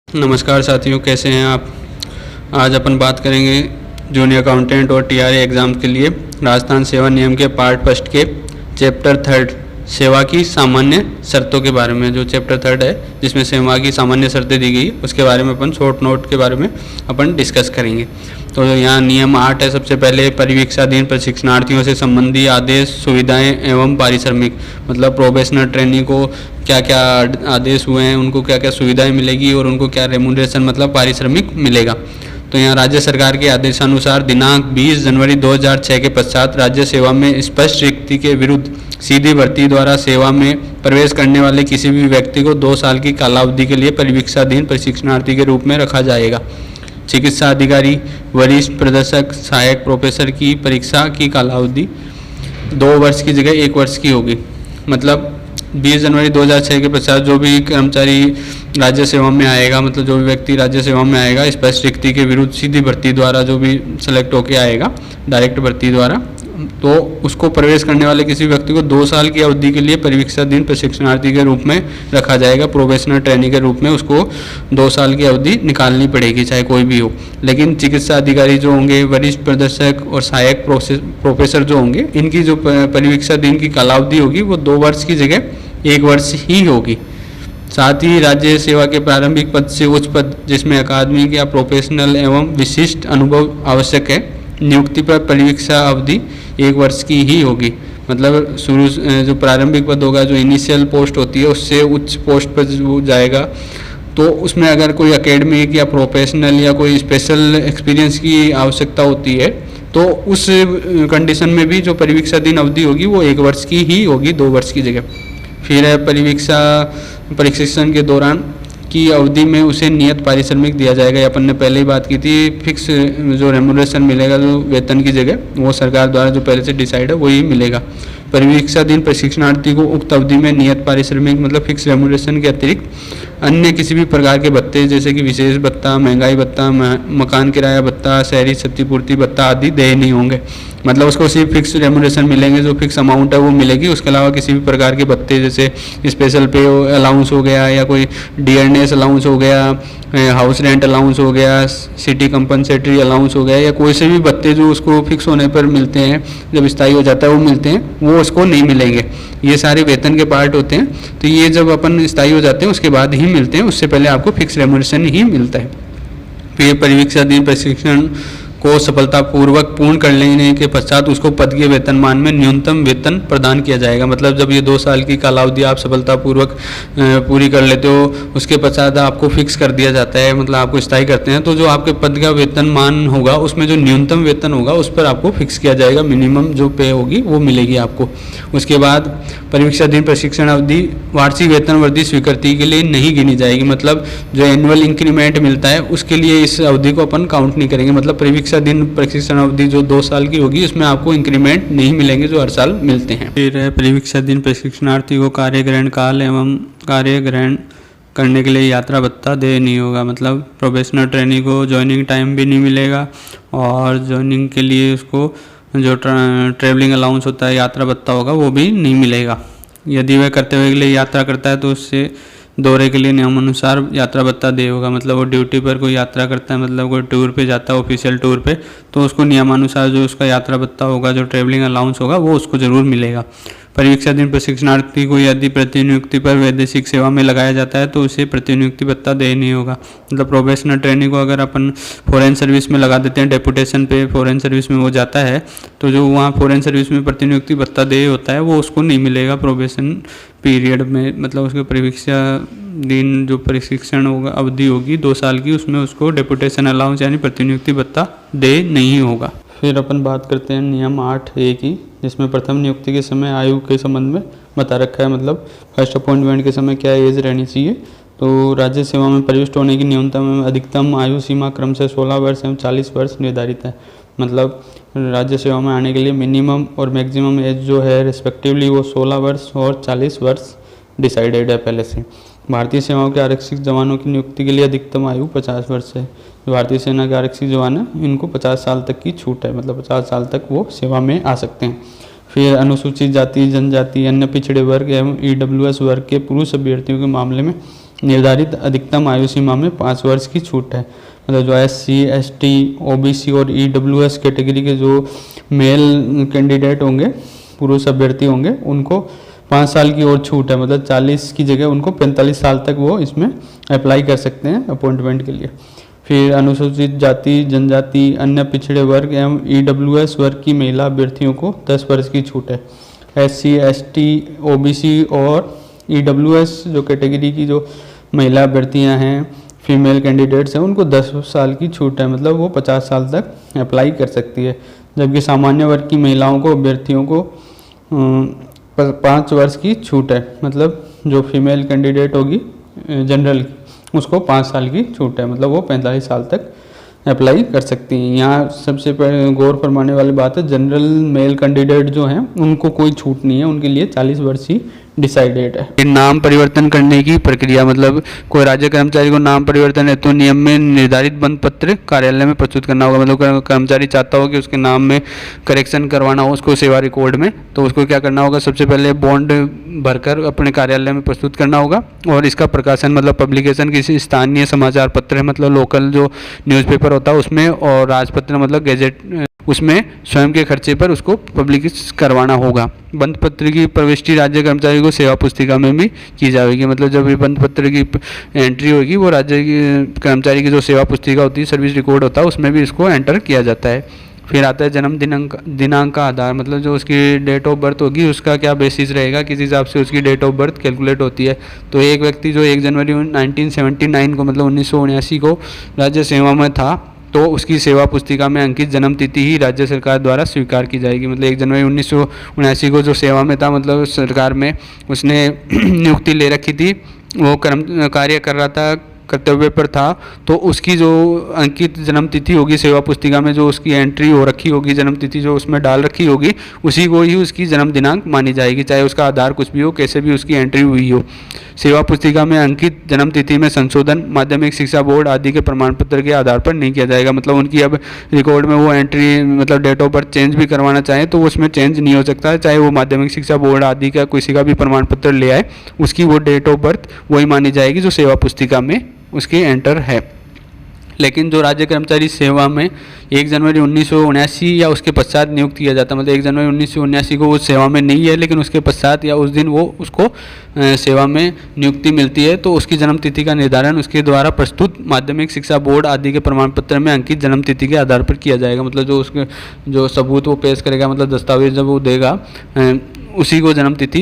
नमस्कार साथियों, कैसे हैं आप। आज अपन बात करेंगे जूनियर अकाउंटेंट और टीआरए एग्ज़ाम के लिए राजस्थान सेवा नियम के पार्ट फर्स्ट के चैप्टर थर्ड सेवा की सामान्य शर्तों के बारे में। जो चैप्टर थर्ड है जिसमें सेवा की सामान्य शर्तें दी गई उसके बारे में अपन शॉर्ट नोट के बारे में अपन डिस्कस करेंगे। तो यहाँ नियम 8 है। सबसे पहले परिवीक्षाधीन प्रशिक्षणार्थियों से संबंधी आदेश, सुविधाएं एवं पारिश्रमिक, मतलब प्रोबेशनर ट्रेनी को क्या क्या आदेश हुए हैं, उनको क्या क्या सुविधाएं मिलेगी और उनको क्या रेमुनरेशन मतलब पारिश्रमिक मिलेगा। तो यहाँ राज्य सरकार के आदेशानुसार दिनांक 20 जनवरी 2006 के पश्चात राज्य सेवा में स्पष्ट रिक्ति के विरुद्ध सीधी भर्ती द्वारा सेवा में प्रवेश करने वाले किसी भी व्यक्ति को 2 साल की कालावधि के लिए परिवीक्षाधीन प्रशिक्षणार्थी के रूप में रखा जाएगा। चिकित्सा अधिकारी, वरिष्ठ प्रदर्शक, सहायक प्रोफेसर की परीक्षा की कालावधि 2 वर्ष की जगह 1 वर्ष की होगी। मतलब 20 जनवरी 2006 के पश्चात जो भी कर्मचारी राज्य सेवा में आएगा, मतलब जो भी व्यक्ति राज्य सेवा में आएगा स्पष्ट रिक्ति के विरुद्ध सीधी भर्ती द्वारा जो भी सेलेक्ट होके आएगा डायरेक्ट भर्ती द्वारा, तो उसको प्रवेश करने वाले किसी व्यक्ति को 2 साल की अवधि के लिए परिवीक्षाधीन प्रशिक्षणार्थी के रूप में रखा जाएगा। प्रोबेशनर ट्रेनी के रूप में उसको 2 साल की अवधि निकालनी पड़ेगी, चाहे कोई भी हो। लेकिन चिकित्सा अधिकारी जो होंगे, वरिष्ठ प्रदर्शक और सहायक प्रोफेसर जो होंगे, इनकी जो परिवीक्षाधीन की कालावधि होगी वो 2 वर्ष की जगह 1 वर्ष ही होगी। साथ ही राज्य सेवा के प्रारंभिक पद से उच्च पद जिसमें अकादमिक या प्रोफेशनल एवं विशिष्ट अनुभव आवश्यक है, नियुक्ति पर परिवीक्षा अवधि 1 वर्ष की ही होगी। मतलब शुरू जो प्रारंभिक पद होगा, जो इनिशियल पोस्ट होती है, उससे उच्च पोस्ट पर जो जाएगा तो उसमें अगर कोई एकेडमिक या प्रोफेशनल या कोई स्पेशल एक्सपीरियंस की आवश्यकता होती है तो उस कंडीशन में भी जो परिवीक्षाधीन अवधि होगी वो 1 वर्ष की ही होगी, 2 वर्ष की जगह। फिर है प्रशिक्षण के दौरान की अवधि में उसे नियत पारिश्रमिक दिया जाएगा। अपन ने पहले ही बात की थी, फिक्स जो रेमुनरेशन मिलेगा जो वेतन की जगह, वो सरकार द्वारा जो पहले से डिसाइड है वही मिलेगा। परिवीक्षाधीन प्रशिक्षणार्थी को उक्त अवधि में नियत पारिश्रमिक मतलब फिक्स रेमुनरेशन के अतिरिक्त अन्य किसी भी प्रकार के भत्ते जैसे कि विशेष भत्ता, महंगाई भत्ता, मकान किराया भत्ता, शहरी क्षतिपूर्ति भत्ता आदि देय नहीं होंगे। मतलब उसको सिर्फ फिक्स रेमुनरेशन मिलेंगे, जो फिक्स अमाउंट है वो मिलेगी। उसके अलावा किसी भी प्रकार के भत्ते जैसे स्पेशल पे अलाउंस हो गया या कोई डियरनेस अलाउंस हो गया, हाउस रेंट अलाउंस हो गया, सिटी कंपनसेटरी अलाउंस हो गया, या कोई से भी भत्ते जो उसको फिक्स होने पर मिलते हैं, जब स्थायी हो जाता है वो मिलते हैं, वो उसको नहीं मिलेंगे। ये सारे वेतन के पार्ट होते हैं। तो ये जब अपन स्थायी हो जाते हैं उसके बाद ही मिलते हैं, उससे पहले आपको फिक्स रेमुनरेशन ही मिलता है। फिर परिवीक्षाधीन प्रशिक्षण को सफलतापूर्वक पूर्ण कर लेने के पश्चात उसको पद के वेतनमान में न्यूनतम वेतन प्रदान किया जाएगा। मतलब जब ये 2 साल की कालावधि आप सफलतापूर्वक पूरी कर लेते हो, उसके पश्चात आपको फिक्स कर दिया जाता है, मतलब आपको स्थायी करते हैं, तो जो आपके पद का वेतनमान होगा उसमें जो न्यूनतम वेतन होगा उस पर आपको फिक्स किया जाएगा। मिनिमम जो पे होगी वो मिलेगी आपको। उसके बाद परिवीक्षाधीन प्रशिक्षण अवधि वार्षिक वेतन वृद्धि स्वीकृति के लिए नहीं गिनी जाएगी। मतलब जो एनुअल इंक्रीमेंट मिलता है उसके लिए इस अवधि को अपन काउंट नहीं करेंगे। मतलब परिवीक्षाधीन प्रशिक्षण अवधि जो 2 साल की होगी उसमें आपको इंक्रीमेंट नहीं मिलेंगे जो हर साल मिलते हैं। फिर परिवीक्षाधीन प्रशिक्षणार्थी को कार्य ग्रहण काल एवं कार्य ग्रहण करने के लिए यात्रा भत्ता देय नहीं होगा। मतलब प्रोबेशनर ट्रेनी को ज्वाइनिंग टाइम भी नहीं मिलेगा और ज्वाइनिंग के लिए उसको जो ट्रेवलिंग अलाउंस होता है, यात्रा भत्ता होगा, वो भी नहीं मिलेगा। यदि वह करते हुए के लिए यात्रा करता है तो उससे दौरे के लिए नियमानुसार यात्रा भत्ता देय होगा। मतलब वो ड्यूटी पर कोई यात्रा करता है, मतलब कोई टूर पे जाता है ऑफिशियल टूर पे, तो उसको नियमानुसार जो उसका यात्रा भत्ता होगा, जो ट्रेवलिंग अलाउंस होगा, वो उसको जरूर मिलेगा। परिवीक्षाधीन प्रशिक्षणार्थी को यदि प्रतिनियुक्ति पर वैदेशिक सेवा में लगाया जाता है तो उसे प्रतिनियुक्ति भत्ता देय नहीं होगा। मतलब प्रोबेशनर ट्रेनी को अगर अपन फॉरेन सर्विस में लगा देते हैं, डेपुटेशन पे फॉरेन सर्विस में वो जाता है, तो जो वहाँ फॉरेन सर्विस में प्रतिनियुक्ति भत्ता देय होता है वो उसको नहीं मिलेगा प्रोबेशन पीरियड में। मतलब उसके परिवीक्षा दिन जो प्रशिक्षण होगा अवधि होगी 2 साल की, उसमें उसको डेपुटेशन अलाउंस यानी प्रतिनियुक्ति भत्ता देय नहीं होगा। फिर अपन बात करते हैं नियम 8A की, जिसमें प्रथम नियुक्ति के समय आयु के संबंध में बता रखा है। मतलब फर्स्ट अपॉइंटमेंट के समय क्या एज रहनी चाहिए। तो राज्य सेवा में प्रविष्ट होने की न्यूनतम एवं अधिकतम आयु सीमा क्रमशः 16 वर्ष एवं 40 वर्ष निर्धारित है। मतलब राज्य सेवा में आने के लिए मिनिमम और मैक्सिमम एज जो है रिस्पेक्टिवली वो 16 वर्ष और 40 वर्ष डिसाइडेड है पहले से। भारतीय सेवाओं के आरक्षित जवानों की नियुक्ति के लिए अधिकतम आयु 50 वर्ष है। जो भारतीय सेना के आरक्षित जवान हैं इनको 50 साल तक की छूट है, मतलब 50 साल तक वो सेवा में आ सकते हैं। फिर अनुसूचित जाति, जनजाति, अन्य पिछड़े वर्ग एवं EWS वर्ग के पुरुष अभ्यर्थियों के मामले में निर्धारित अधिकतम आयु सीमा में 5 वर्ष की छूट है। मतलब जो SC, ST, OBC और EWS कैटेगरी के जो मेल कैंडिडेट होंगे, पुरुष अभ्यर्थी होंगे, उनको 5 साल की और छूट है। मतलब 40 की जगह उनको 45 साल तक वो इसमें अप्लाई कर सकते हैं अपॉइंटमेंट के लिए। फिर अनुसूचित जाति, जनजाति, अन्य पिछड़े वर्ग एवं EWS वर्ग की महिला अभ्यर्थियों को 10 वर्ष की छूट है। SC, ST, OBC और EWS जो कैटेगरी की जो महिला अभ्यर्थियां हैं, फीमेल कैंडिडेट्स हैं, उनको 10 साल की छूट है। मतलब वो 50 साल तक अप्लाई कर सकती है। जबकि सामान्य वर्ग की महिलाओं को, अभ्यर्थियों को 5 वर्ष की छूट है। मतलब जो फीमेल कैंडिडेट होगी जनरल, उसको 5 साल की छूट है। मतलब वो 45 साल तक अप्लाई कर सकती हैं। यहाँ सबसे पहले गौर फरमाने वाली बात है, जनरल मेल कैंडिडेट जो हैं उनको कोई छूट नहीं है, उनके लिए 40 वर्ष ही डिसाइडेड है। नाम परिवर्तन करने की प्रक्रिया, मतलब कोई राज्य कर्मचारी को नाम परिवर्तन हेतु नियम में निर्धारित बंद पत्र कार्यालय में प्रस्तुत करना होगा। मतलब कर्मचारी चाहता हो कि उसके नाम में करेक्शन करवाना हो उसको सेवा रिकॉर्ड में, तो उसको क्या करना होगा, सबसे पहले बॉन्ड भरकर अपने कार्यालय में प्रस्तुत करना होगा। और इसका प्रकाशन मतलब पब्लिकेशन किसी स्थानीय समाचार पत्र है, मतलब लोकल जो न्यूज़पेपर होता है उसमें, और राजपत्र मतलब गैजेट, उसमें स्वयं के खर्चे पर उसको पब्लिश करवाना होगा। बंद पत्र की प्रविष्टि राज्य कर्मचारी को सेवा पुस्तिका में भी की जाएगी। मतलब जब ये बंद पत्र की एंट्री होगी वो राज्य की कर्मचारी की जो सेवा पुस्तिका होती है, सर्विस रिकॉर्ड होता है, उसमें भी इसको एंटर किया जाता है। फिर आता है जन्म दिनांक का आधार, मतलब जो उसकी डेट ऑफ बर्थ होगी उसका क्या बेसिस रहेगा, किस हिसाब से उसकी डेट ऑफ बर्थ कैलकुलेट होती है। तो एक व्यक्ति जो 1 जनवरी 1979 को, मतलब 1979 को राज्य सेवा में था, तो उसकी सेवा पुस्तिका में अंकित जन्म तिथि ही राज्य सरकार द्वारा स्वीकार की जाएगी। मतलब 1 जनवरी 1979 को जो सेवा में था, मतलब सरकार में उसने नियुक्ति ले रखी थी, वो कार्य कर रहा था, कर्तव्य पर था, तो उसकी जो अंकित जन्म तिथि होगी सेवा पुस्तिका में, जो उसकी एंट्री हो रखी होगी, जन्म तिथि जो उसमें डाल रखी होगी, उसी को ही उसकी जन्म दिनांक मानी जाएगी, चाहे उसका आधार कुछ भी हो, कैसे भी उसकी एंट्री हुई हो। सेवा पुस्तिका में अंकित जन्म तिथि में संशोधन माध्यमिक शिक्षा बोर्ड आदि के प्रमाण पत्र के आधार पर नहीं किया जाएगा। मतलब उनकी अब रिकॉर्ड में वो एंट्री, मतलब डेट ऑफ बर्थ चेंज भी करवाना चाहे तो उसमें चेंज नहीं हो सकता है, चाहे वो माध्यमिक शिक्षा बोर्ड आदि का किसी का भी प्रमाण पत्र ले आए, उसकी वो डेट ऑफ बर्थ वही मानी जाएगी जो सेवा पुस्तिका में उसकी एंटर है। लेकिन जो राज्य कर्मचारी सेवा में 1 जनवरी 1979 या उसके पश्चात नियुक्त किया जाता है, मतलब 1 जनवरी 1979 को वो सेवा में नहीं है, लेकिन उसके पश्चात या उस दिन वो उसको सेवा में नियुक्ति मिलती है, तो उसकी जन्म तिथि का निर्धारण उसके द्वारा प्रस्तुत माध्यमिक शिक्षा बोर्ड आदि के प्रमाण पत्र में अंकित जन्म तिथि के आधार पर किया जाएगा। मतलब जो उसके जो सबूत वो पेश करेगा, मतलब दस्तावेज जब वो देगा, उसी को जन्म तिथि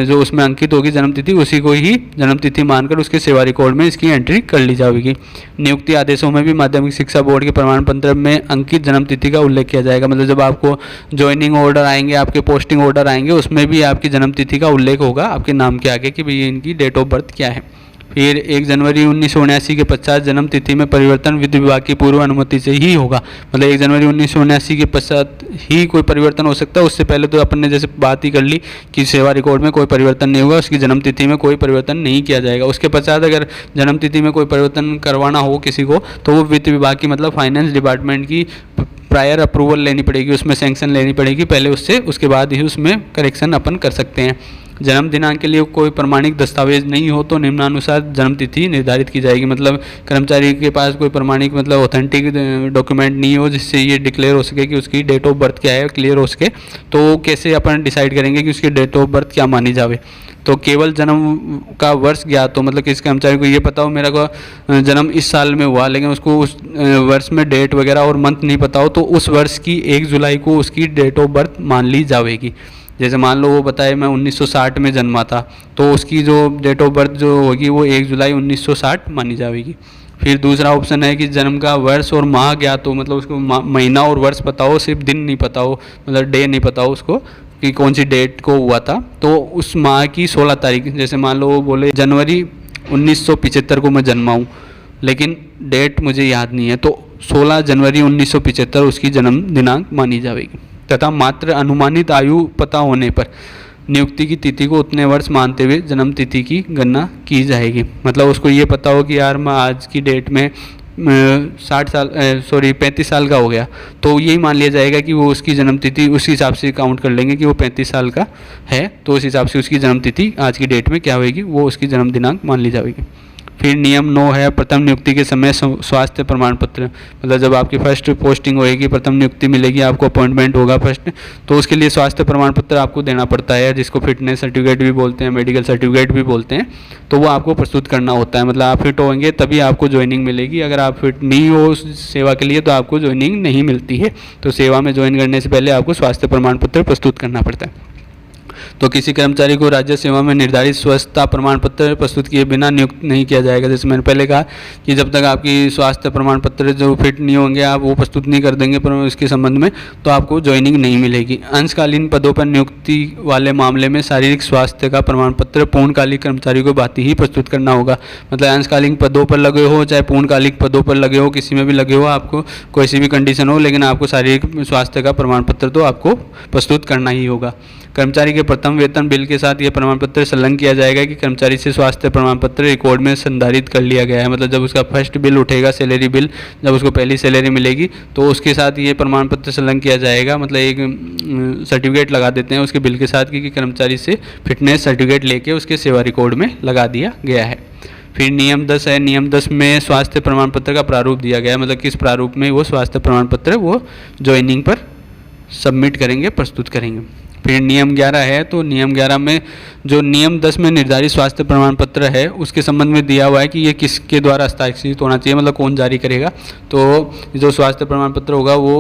जो उसमें अंकित होगी जन्म तिथि, उसी को ही जन्म तिथि मानकर उसके सेवा रिकॉर्ड में इसकी एंट्री कर ली जाएगी। नियुक्ति आदेशों में भी माध्यमिक शिक्षा बोर्ड के प्रमाण पत्र में अंकित जन्म तिथि का उल्लेख किया जाएगा। मतलब जब आपको ज्वाइनिंग ऑर्डर आएंगे, आपके पोस्टिंग ऑर्डर आएंगे, उसमें भी आपकी जन्म तिथि का उल्लेख होगा आपके नाम के आगे कि भाई इनकी डेट ऑफ बर्थ क्या है। फिर 1 जनवरी 1979 के पश्चात जन्म तिथि में परिवर्तन विधि विभाग की पूर्व अनुमति से ही होगा। मतलब 1 जनवरी 1979 के पश्चात ही कोई परिवर्तन हो सकता है, उससे पहले तो अपन ने जैसे बात ही कर ली कि सेवा रिकॉर्ड में कोई परिवर्तन नहीं होगा, उसकी जन्म तिथि में कोई परिवर्तन नहीं किया जाएगा। उसके पश्चात अगर जन्म तिथि में कोई परिवर्तन करवाना हो किसी को, तो वो वित्त विभाग की, मतलब फाइनेंस डिपार्टमेंट की प्रायर अप्रूवल लेनी पड़ेगी, उसमें सैंक्शन लेनी पड़ेगी पहले उससे, उसके बाद ही उसमें करेक्शन अपन कर सकते हैं। जन्म दिनांक के लिए कोई प्रमाणिक दस्तावेज नहीं हो तो निम्नानुसार जन्म तिथि निर्धारित की जाएगी। मतलब कर्मचारी के पास कोई प्रमाणिक, मतलब ऑथेंटिक डॉक्यूमेंट नहीं हो जिससे ये डिक्लेयर हो सके कि उसकी डेट ऑफ बर्थ क्या है, क्लियर हो सके, तो कैसे अपन डिसाइड करेंगे कि उसकी डेट ऑफ बर्थ क्या मानी जावे। तो केवल जन्म का वर्ष ज्ञात हो, मतलब किसी कर्मचारी को ये पता हो मेरा को जन्म इस साल में हुआ, लेकिन उसको उस वर्ष में डेट वगैरह और मंथ नहीं पता हो, तो उस वर्ष की 1 जुलाई को उसकी डेट ऑफ बर्थ मान ली जाएगी। जैसे मान लो वो बताए मैं 1960 में जन्मा था, तो उसकी जो डेट ऑफ बर्थ जो होगी वो 1 जुलाई 1960 मानी जाएगी। फिर दूसरा ऑप्शन है कि जन्म का वर्ष और माह ज्ञात हो, मतलब उसको महीना और वर्ष पता हो, सिर्फ दिन नहीं पता हो, मतलब डे नहीं पता हो उसको कि कौन सी डेट को हुआ था, तो उस माह की 16 तारीख, जैसे मान लो वो बोले जनवरी 1975 को मैं जन्मा हूँ, लेकिन डेट मुझे याद नहीं है, तो 16 जनवरी 1975 उसकी जन्म दिनांक मानी जाएगी। तथा मात्र अनुमानित आयु पता होने पर नियुक्ति की तिथि को उतने वर्ष मानते हुए जन्म तिथि की गणना की जाएगी। मतलब उसको ये पता हो कि यार मैं आज की डेट में 35 साल का हो गया, तो यही मान लिया जाएगा कि वो उसकी जन्म तिथि उस हिसाब से काउंट कर लेंगे कि वो 35 साल का है, तो उस हिसाब से उसकी जन्म तिथि आज की डेट में क्या होगी, वो उसकी जन्म दिनांक मान ली जाएगी। फिर नियम 9 है प्रथम नियुक्ति के समय स्वास्थ्य प्रमाण पत्र, मतलब जब आपकी फर्स्ट पोस्टिंग होएगी, प्रथम नियुक्ति मिलेगी, आपको अपॉइंटमेंट होगा फर्स्ट, तो उसके लिए स्वास्थ्य प्रमाण पत्र आपको देना पड़ता है, जिसको फिटनेस सर्टिफिकेट भी बोलते हैं, मेडिकल सर्टिफिकेट भी बोलते हैं। तो वो आपको प्रस्तुत करना होता है, मतलब आप फिट होंगे तभी आपको ज्वाइनिंग मिलेगी। अगर आप फिट नहीं हो सेवा के लिए तो आपको ज्वाइनिंग नहीं मिलती है। तो सेवा में ज्वाइन करने से पहले आपको स्वास्थ्य प्रमाण पत्र प्रस्तुत करना पड़ता है। तो किसी कर्मचारी को राज्य सेवा में निर्धारित स्वस्थता प्रमाण पत्र प्रस्तुत किए बिना नियुक्त नहीं किया जाएगा। जैसे मैंने पहले कहा कि जब तक आपकी स्वास्थ्य प्रमाण पत्र जो फिट नहीं होंगे, आप वो प्रस्तुत नहीं कर देंगे पर इसके संबंध में, तो आपको ज्वाइनिंग नहीं मिलेगी। अंशकालीन पदों पर नियुक्ति वाले मामले में शारीरिक स्वास्थ्य का प्रमाण पत्र पूर्णकालिक कर्मचारी को भांति ही प्रस्तुत करना होगा। मतलब अंशकालीन पदों पर लगे हो चाहे पूर्णकालिक पदों पर लगे हो, किसी में भी लगे हो, आपको कोई सी भी कंडीशन हो, लेकिन आपको शारीरिक स्वास्थ्य का प्रमाण पत्र तो आपको प्रस्तुत करना ही होगा। कर्मचारी के प्रथम वेतन बिल के साथ यह प्रमाण पत्र संलग्न किया जाएगा कि कर्मचारी से स्वास्थ्य प्रमाण पत्र रिकॉर्ड में संधारित कर लिया गया है। मतलब जब उसका फर्स्ट बिल उठेगा, सैलरी बिल, जब उसको पहली सैलरी मिलेगी तो उसके साथ ये प्रमाण पत्र संलग्न किया जाएगा। मतलब एक सर्टिफिकेट लगा देते हैं उसके बिल के साथ कि कर्मचारी से फिटनेस सर्टिफिकेट लेके उसके सेवा रिकॉर्ड में लगा दिया गया है। फिर नियम 10 है। नियम 10 में स्वास्थ्य प्रमाण पत्र का प्रारूप दिया गया है, मतलब किस प्रारूप में वो स्वास्थ्य प्रमाण पत्र वो ज्वाइनिंग पर सबमिट करेंगे, प्रस्तुत करेंगे। फिर नियम 11 है। तो नियम 11 में जो नियम 10 में निर्धारित स्वास्थ्य प्रमाण पत्र है उसके संबंध में दिया हुआ है कि ये किसके द्वारा हस्ताक्षरित होना चाहिए, मतलब कौन जारी करेगा। तो जो स्वास्थ्य प्रमाण पत्र होगा वो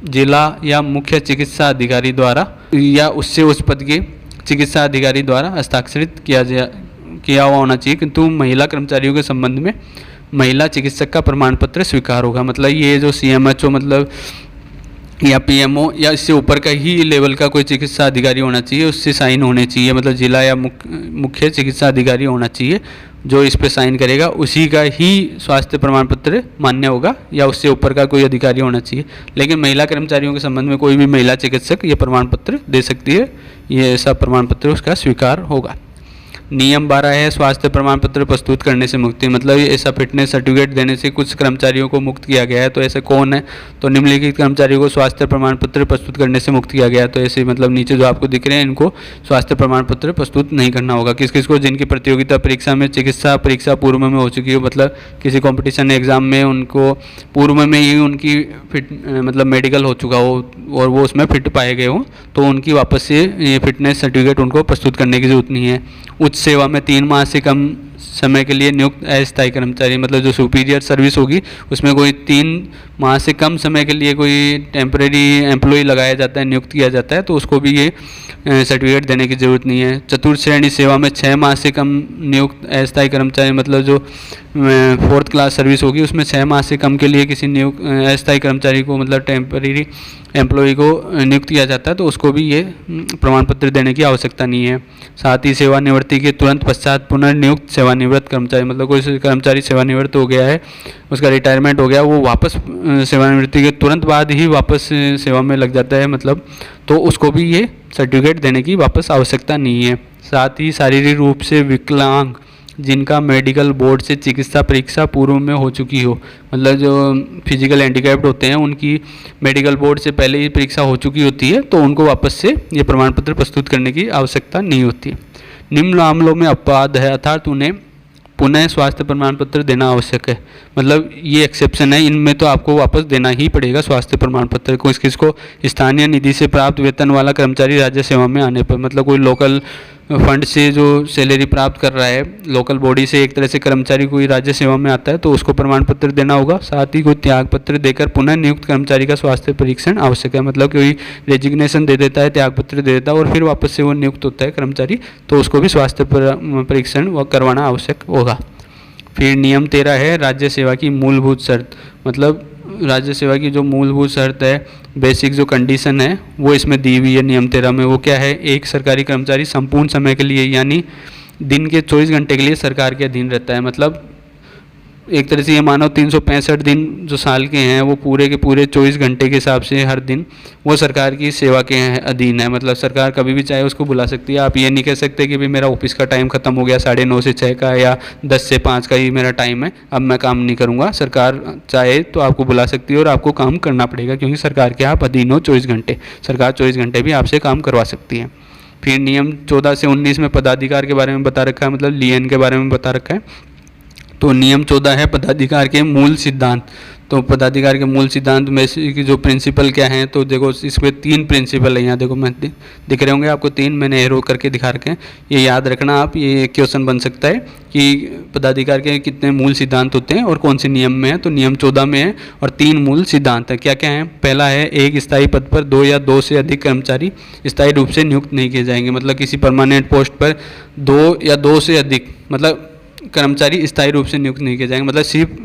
जिला या मुख्य चिकित्सा अधिकारी द्वारा या उससे उस पद के चिकित्सा अधिकारी द्वारा हस्ताक्षरित किया हुआ होना चाहिए। किंतु महिला कर्मचारियों के संबंध में महिला चिकित्सक का प्रमाण पत्र स्वीकार होगा। मतलब ये जो CMHO मतलब या PMO या इससे ऊपर का ही लेवल का कोई चिकित्सा अधिकारी होना चाहिए, उससे साइन होने चाहिए। मतलब जिला या मुख्य चिकित्सा अधिकारी होना चाहिए, जो इस पे साइन करेगा उसी का ही स्वास्थ्य प्रमाण पत्र मान्य होगा, या उससे ऊपर का कोई अधिकारी होना चाहिए। लेकिन महिला कर्मचारियों के संबंध में कोई भी महिला चिकित्सक ये प्रमाण पत्र दे सकती है, ये ऐसा प्रमाण पत्र उसका स्वीकार होगा। नियम 12 है। स्वास्थ्य प्रमाण पत्र प्रस्तुत करने से मुक्ति, मतलब ऐसा फिटनेस सर्टिफिकेट देने से कुछ कर्मचारियों को मुक्त किया गया है। तो ऐसे कौन है, तो निम्नलिखित कर्मचारियों को स्वास्थ्य प्रमाण पत्र प्रस्तुत करने से मुक्त किया गया है। तो ऐसे मतलब नीचे जो आपको दिख रहे हैं इनको स्वास्थ्य प्रमाण पत्र प्रस्तुत नहीं करना होगा। किस किस को, जिनकी प्रतियोगिता परीक्षा में चिकित्सा परीक्षा पूर्व में हो चुकी हो, मतलब किसी कॉम्पिटिशन एग्जाम में उनको पूर्व में ही उनकी मतलब मेडिकल हो चुका हो और वो उसमें फिट पाए गए हो, तो उनकी वापस से ये फिटनेस सर्टिफिकेट उनको प्रस्तुत करने की जरूरत नहीं है। उच्च सेवा में 3 माह से कम समय के लिए नियुक्त अस्थायी कर्मचारी, मतलब जो सुपीरियर सर्विस होगी उसमें कोई 3 माह से कम समय के लिए कोई टेम्परेरी एम्प्लॉय लगाया जाता है, नियुक्त किया जाता है, तो उसको भी ये सर्टिफिकेट देने की ज़रूरत नहीं है। चतुर्थ श्रेणी सेवा में 6 माह से कम नियुक्त अस्थायी कर्मचारी, मतलब जो 4th क्लास सर्विस होगी उसमें 6 माह से कम के लिए किसी नियुक्त अस्थायी कर्मचारी को, मतलब टेम्परेरी एम्प्लॉय को नियुक्त किया जाता है, तो उसको भी ये प्रमाण पत्र देने की आवश्यकता नहीं है। साथ ही सेवानिवृत्ति के तुरंत पश्चात पुनर्नियुक्त सेवानिवृत्त कर्मचारी, मतलब कोई कर्मचारी सेवानिवृत्त हो गया है, उसका रिटायरमेंट हो गया, वो वापस सेवानिवृत्ति के तुरंत बाद ही वापस सेवा में लग जाता है, मतलब तो उसको भी ये सर्टिफिकेट देने की वापस आवश्यकता नहीं है। साथ ही शारीरिक रूप से विकलांग जिनका मेडिकल बोर्ड से चिकित्सा परीक्षा पूर्व में हो चुकी हो, मतलब जो फिजिकल हैंडीकैप्ड होते हैं उनकी मेडिकल बोर्ड से पहले ही परीक्षा हो चुकी होती है, तो उनको वापस से ये प्रमाण पत्र प्रस्तुत करने की आवश्यकता नहीं होती। निम्न मामलों में अपवाद है, अर्थात उन्हें पुनः स्वास्थ्य प्रमाण पत्र देना आवश्यक है। मतलब ये एक्सेप्शन है, इनमें तो आपको वापस देना ही पड़ेगा स्वास्थ्य प्रमाण पत्र को। किसको, स्थानीय निधि से प्राप्त वेतन वाला कर्मचारी राज्य सेवा में आने पर, मतलब कोई लोकल फंड से जो सैलरी प्राप्त कर रहा है, लोकल बॉडी से एक तरह से कर्मचारी कोई राज्य सेवा में आता है तो उसको प्रमाण पत्र देना होगा। साथ ही कोई त्याग पत्र देकर पुनः नियुक्त कर्मचारी का स्वास्थ्य परीक्षण आवश्यक है, मतलब कोई रेजिग्नेशन दे देता है, त्याग पत्र दे देता है और फिर वापस से वो नियुक्त होता है कर्मचारी, तो उसको भी स्वास्थ्य परीक्षण करवाना आवश्यक होगा। फिर नियम 13 है। राज्य सेवा की मूलभूत शर्त, मतलब राज्य सेवा की जो मूलभूत शर्त है, बेसिक जो कंडीशन है वो इसमें दी हुई है नियम 13 में। वो क्या है, एक सरकारी कर्मचारी संपूर्ण समय के लिए यानी दिन के 24 घंटे के लिए सरकार के अधीन रहता है। मतलब एक तरह से ये मानो 365 दिन जो साल के हैं वो पूरे के पूरे 24 घंटे के हिसाब से हर दिन वो सरकार की सेवा के अधीन है। मतलब सरकार कभी भी चाहे उसको बुला सकती है। आप ये नहीं कह सकते कि भाई मेरा ऑफिस का टाइम ख़त्म हो गया 9:30 से 6 का या 10 से 5 का ही मेरा टाइम है, अब मैं काम नहीं करूँगा। सरकार चाहे तो आपको बुला सकती है और आपको काम करना पड़ेगा, क्योंकि सरकार के आप अधीन हो 24 घंटे। सरकार 24 घंटे भी आपसे काम करवा सकती है। फिर नियम 14 से 19 में पदाधिकार के बारे में बता रखा है, मतलब लियन के बारे में बता रखा है। तो नियम 14 है पदाधिकार के मूल सिद्धांत। तो पदाधिकार के मूल सिद्धांत में से की जो प्रिंसिपल क्या हैं, तो देखो इसमें 3 प्रिंसिपल है। यहाँ देखो मैं दिख रहे होंगे आपको 3, मैंने एरो करके दिखा रखे हैं। ये याद रखना आप, ये क्वेश्चन बन सकता है कि पदाधिकार के कितने मूल सिद्धांत होते हैं और कौन से नियम में है। तो नियम 14 में है और 3 मूल सिद्धांत है। क्या क्या है? पहला है, एक स्थायी पद पर 2 या 2 से अधिक कर्मचारी स्थायी रूप से नियुक्त नहीं किए जाएंगे। मतलब किसी परमानेंट पोस्ट पर 2 या 2 से अधिक मतलब कर्मचारी स्थायी रूप से नियुक्त नहीं किए जाएंगे। मतलब सिर्फ